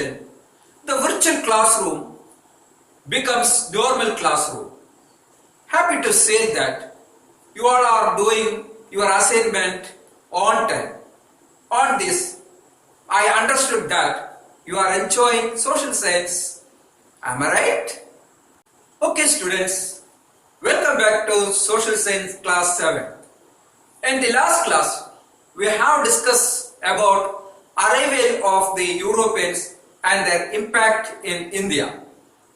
generation, the virtual classroom becomes normal classroom. Happy to say that you all are doing your assignment on time. On this, I understood that you are enjoying social science. Am I right? Okay students, welcome back to Social Science class 7. In the last class, we have discussed about arrival of the Europeans and their impact in India.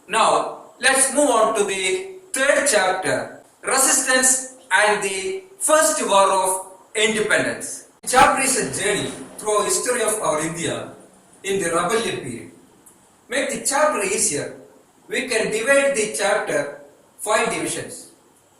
Now, let's move on to the third chapter, Resistance and the First War of Independence. The chapter is a journey through history of our India in the rebellion period. Make the chapter easier, we can divide the chapter 5 divisions.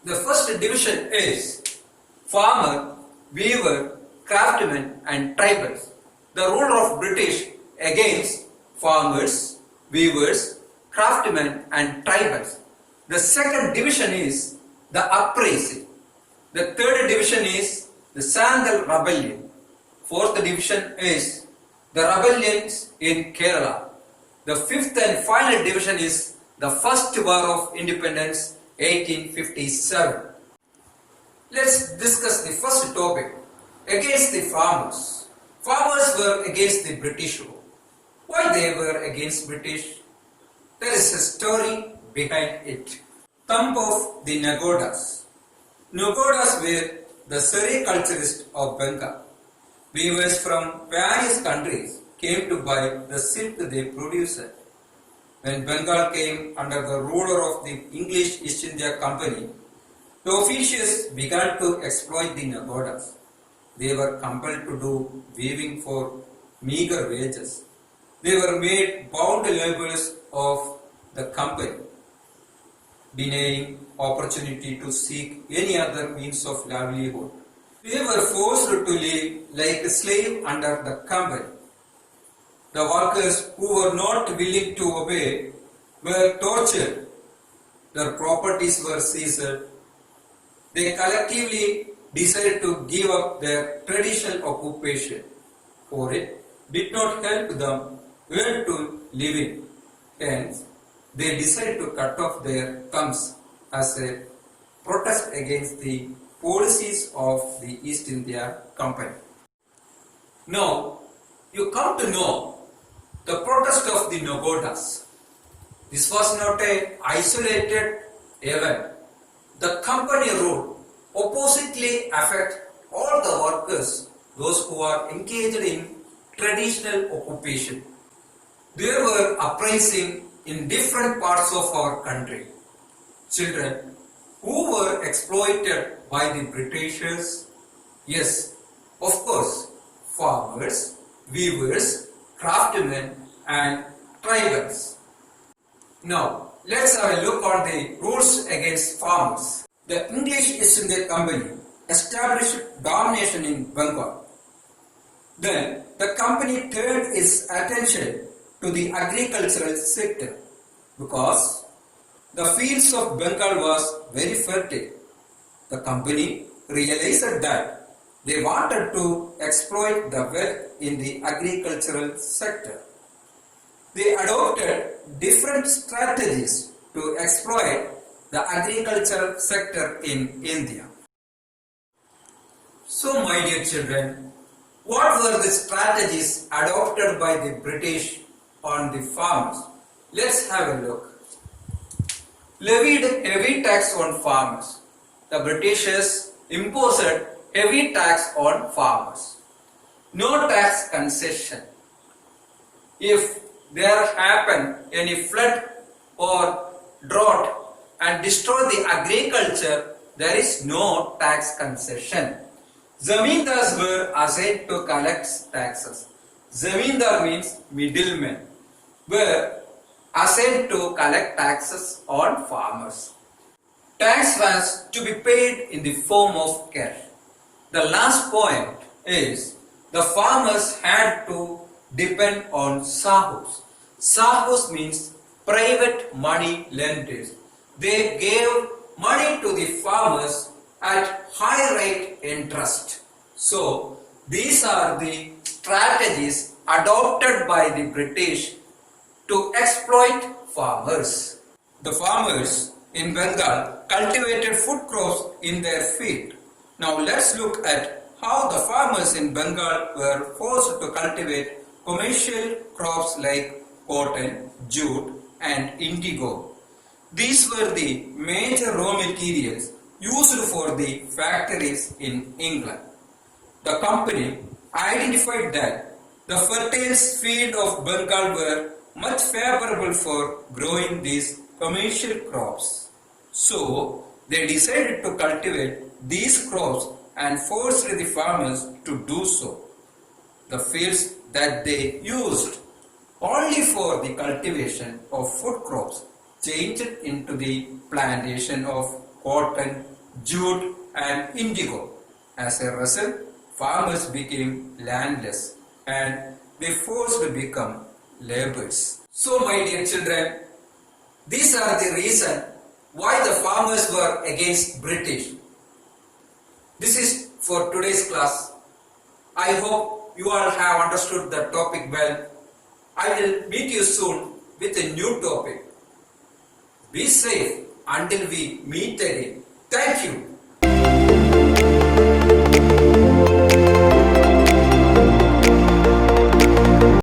The first division is farmer, weaver, craftsman and tribals. The rule of British against farmers, weavers, craftsmen and tribals. The second division is the uprising. The third division is the Santhal rebellion. Fourth division is the rebellions in Kerala. The fifth and final division is the First War of Independence 1857. Let's discuss the first topic, against the farmers. Farmers were against the British rule. Why they were against British? There is a story behind it. Thumb of the Nagodas. Nagodas were the sericulturists of Bengal. Weavers from various countries came to buy the silk they produced. When Bengal came under the ruler of the English East India Company, the officials began to exploit the Nagodas. They were compelled to do weaving for meager wages. They were made bound laborers of the company, denying opportunity to seek any other means of livelihood. They were forced to live like a slave under the company. The workers who were not willing to obey were tortured. Their properties were seized. They collectively decided to give up their traditional occupation, for it did not help them where to live in. Hence, they decided to cut off their thumbs as a protest against the policies of the East India Company. Now, you come to know the protest of the Nagodas. This was not an isolated event. The company rule oppositely affect all the workers, those who are engaged in traditional occupation. There were uprising in different parts of our country. Children who were exploited by the Britishers, yes, of course, farmers, weavers, craftsmen and tribals. Now, let's have a look on the rules against farmers. The English East India Company established domination in Bengal. Then, the company turned its attention to the agricultural sector because the fields of Bengal was very fertile. The company realized that they wanted to exploit the wealth in the agricultural sector. They adopted different strategies to exploit the agricultural sector in India. So, my dear children, what were the strategies adopted by the British on the farmers? Let's have a look. Levied heavy tax on farmers. The Britishers imposed heavy tax on farmers. No tax concession. If there happen any flood or drought and destroy the agriculture, there is no tax concession. Zamindars were assigned to collect taxes. Zamindar means middlemen, were assigned to collect taxes on farmers. Tax was to be paid in the form of cash. The last point is the farmers had to depend on sahus. Sahus means private money lenders. They gave money to the farmers at high rate interest. So, these are the strategies adopted by the British to exploit farmers. The farmers in Bengal cultivated food crops in their field. Now let's look at how the farmers in Bengal were forced to cultivate commercial crops like cotton, jute and indigo. These were the major raw materials used for the factories in England. The company identified that the fertile field of Bengal were much favorable for growing these commercial crops. So they decided to cultivate these crops and forced the farmers to do so. The fields that they used only for the cultivation of food crops changed into the plantation of cotton, jute and indigo. As a result, farmers became landless and they forced to become laborers. So my dear children, these are the reasons why the farmers were against British. This is for today's class. I hope you all have understood the topic well. I will meet you soon with a new topic. Be safe until we meet again. Thank you.